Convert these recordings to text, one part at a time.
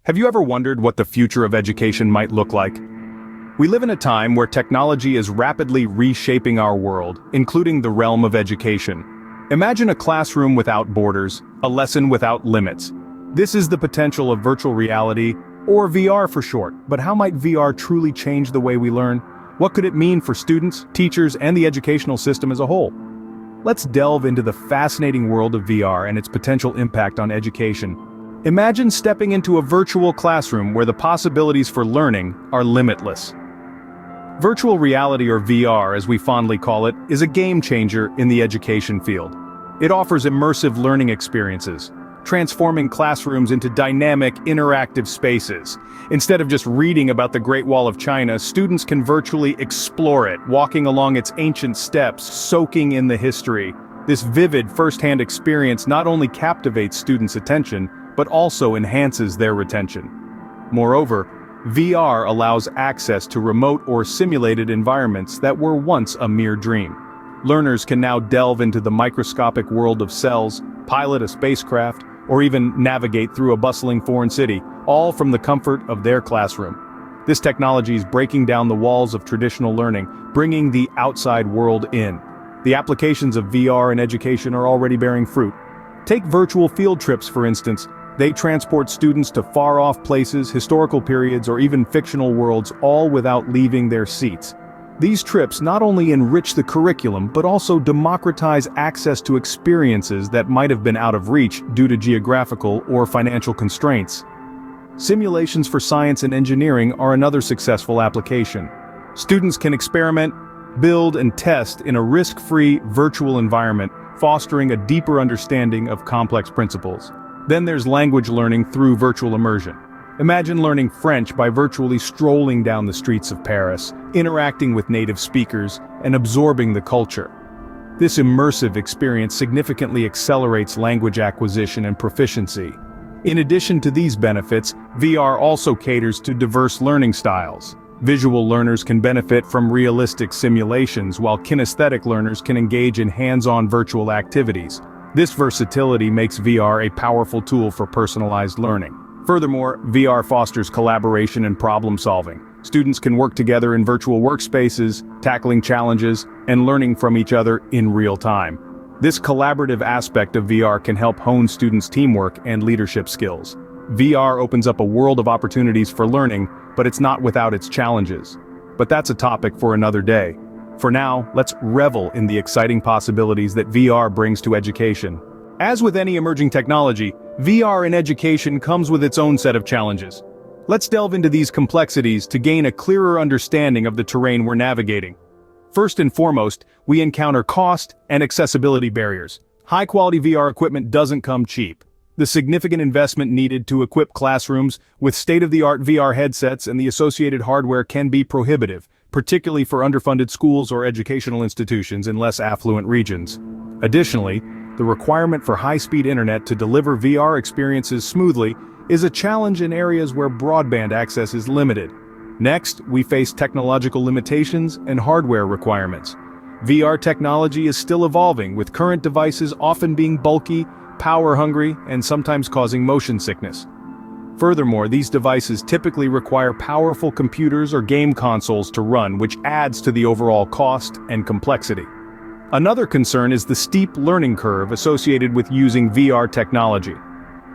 Have you ever wondered what the future of education might look like? We live in a time where technology is rapidly reshaping our world, including the realm of education. Imagine a classroom without borders, a lesson without limits. This is the potential of virtual reality, or VR for short, but how might VR truly change the way we learn? What could it mean for students, teachers, and the educational system as a whole? Let's delve into the fascinating world of VR and its potential impact on education. Imagine stepping into a virtual classroom where the possibilities for learning are limitless. Virtual reality, or VR as we fondly call it, is a game changer in the education field. It offers immersive learning experiences, transforming classrooms into dynamic, interactive spaces. Instead of just reading about the Great Wall of China, students can virtually explore it, walking along its ancient steps, soaking in the history. This vivid, first-hand experience not only captivates students' attention, but also enhances their retention. Moreover, VR allows access to remote or simulated environments that were once a mere dream. Learners can now delve into the microscopic world of cells, pilot a spacecraft, or even navigate through a bustling foreign city, all from the comfort of their classroom. This technology is breaking down the walls of traditional learning, bringing the outside world in. The applications of VR in education are already bearing fruit. Take virtual field trips, for instance. They transport students to far-off places, historical periods, or even fictional worlds, all without leaving their seats. These trips not only enrich the curriculum, but also democratize access to experiences that might have been out of reach due to geographical or financial constraints. Simulations for science and engineering are another successful application. Students can experiment, build, and test in a risk-free virtual environment, fostering a deeper understanding of complex principles. Then there's language learning through virtual immersion. Imagine learning French by virtually strolling down the streets of Paris, interacting with native speakers, and absorbing the culture. This immersive experience significantly accelerates language acquisition and proficiency. In addition to these benefits, VR also caters to diverse learning styles. Visual learners can benefit from realistic simulations, while kinesthetic learners can engage in hands-on virtual activities. This versatility makes VR a powerful tool for personalized learning. Furthermore, VR fosters collaboration and problem-solving. Students can work together in virtual workspaces, tackling challenges, and learning from each other in real time. This collaborative aspect of VR can help hone students' teamwork and leadership skills. VR opens up a world of opportunities for learning, but it's not without its challenges. But that's a topic for another day. For now, let's revel in the exciting possibilities that VR brings to education. As with any emerging technology, VR in education comes with its own set of challenges. Let's delve into these complexities to gain a clearer understanding of the terrain we're navigating. First and foremost, we encounter cost and accessibility barriers. High-quality VR equipment doesn't come cheap. The significant investment needed to equip classrooms with state-of-the-art VR headsets and the associated hardware can be prohibitive, particularly for underfunded schools or educational institutions in less affluent regions. Additionally, the requirement for high-speed internet to deliver VR experiences smoothly is a challenge in areas where broadband access is limited. Next, we face technological limitations and hardware requirements. VR technology is still evolving, with current devices often being bulky, power-hungry, and sometimes causing motion sickness. Furthermore, these devices typically require powerful computers or game consoles to run, which adds to the overall cost and complexity. Another concern is the steep learning curve associated with using VR technology.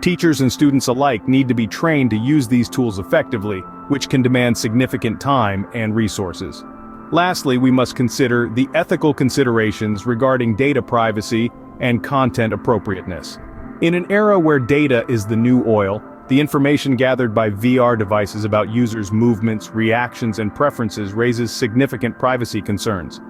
Teachers and students alike need to be trained to use these tools effectively, which can demand significant time and resources. Lastly, we must consider the ethical considerations regarding data privacy and content appropriateness. In an era where data is the new oil, the information gathered by VR devices about users' movements, reactions, and preferences raises significant privacy concerns.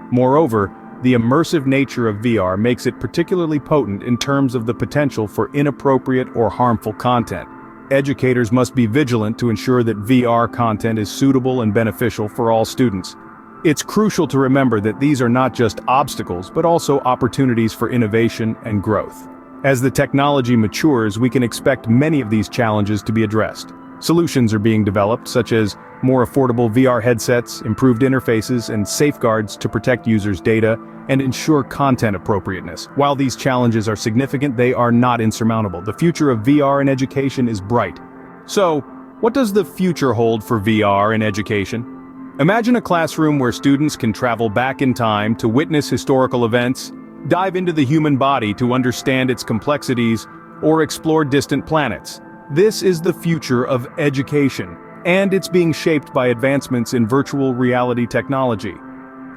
Moreover, the immersive nature of VR makes it particularly potent in terms of the potential for inappropriate or harmful content. Educators must be vigilant to ensure that VR content is suitable and beneficial for all students. It's crucial to remember that these are not just obstacles, but also opportunities for innovation and growth. As the technology matures, we can expect many of these challenges to be addressed. Solutions are being developed, such as more affordable VR headsets, improved interfaces, and safeguards to protect users' data and ensure content appropriateness. While these challenges are significant, they are not insurmountable. The future of VR in education is bright. So, what does the future hold for VR in education? Imagine a classroom where students can travel back in time to witness historical events, dive into the human body to understand its complexities, or explore distant planets. This is the future of education, and it's being shaped by advancements in virtual reality technology.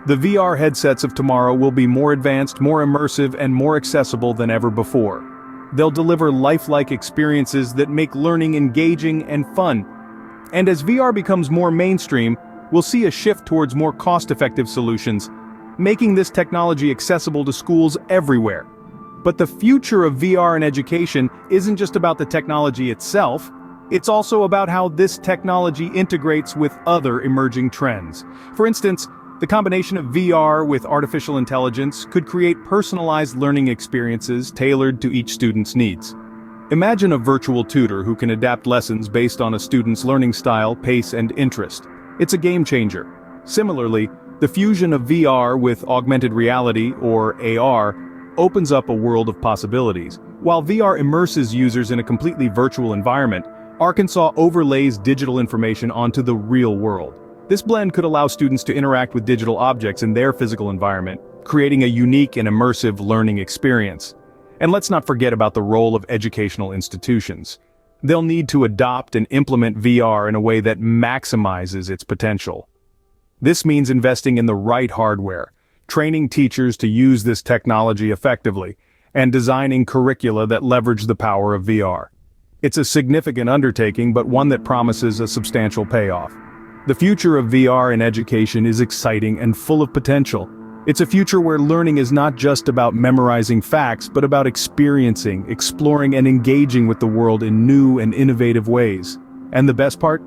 The VR headsets of tomorrow will be more advanced, more immersive, and more accessible than ever before. They'll deliver lifelike experiences that make learning engaging and fun. And as VR becomes more mainstream, we'll see a shift towards more cost-effective solutions, making this technology accessible to schools everywhere. But the future of VR in education isn't just about the technology itself, it's also about how this technology integrates with other emerging trends. For instance, the combination of VR with artificial intelligence could create personalized learning experiences tailored to each student's needs. Imagine a virtual tutor who can adapt lessons based on a student's learning style, pace, and interest. It's a game changer. Similarly, the fusion of VR with augmented reality, or AR, opens up a world of possibilities. While VR immerses users in a completely virtual environment, Arkansas overlays digital information onto the real world. This blend could allow students to interact with digital objects in their physical environment, creating a unique and immersive learning experience. And let's not forget about the role of educational institutions. They'll need to adopt and implement VR in a way that maximizes its potential. This means investing in the right hardware, training teachers to use this technology effectively, and designing curricula that leverage the power of VR. It's a significant undertaking, but one that promises a substantial payoff. The future of VR in education is exciting and full of potential. It's a future where learning is not just about memorizing facts, but about experiencing, exploring, and engaging with the world in new and innovative ways. And the best part?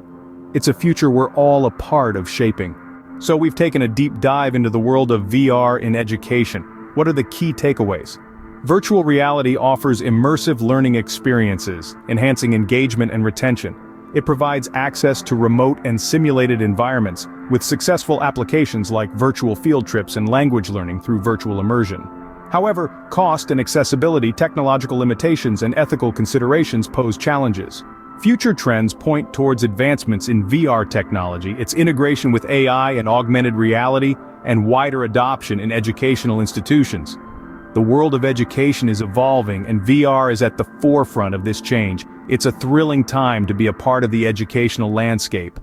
It's a future we're all a part of shaping. So we've taken a deep dive into the world of VR in education. What are the key takeaways? Virtual reality offers immersive learning experiences, enhancing engagement and retention. It provides access to remote and simulated environments, with successful applications like virtual field trips and language learning through virtual immersion. However, cost and accessibility, technological limitations, and ethical considerations pose challenges. Future trends point towards advancements in VR technology, its integration with AI and augmented reality, and wider adoption in educational institutions. The world of education is evolving, and VR is at the forefront of this change. It's a thrilling time to be a part of the educational landscape.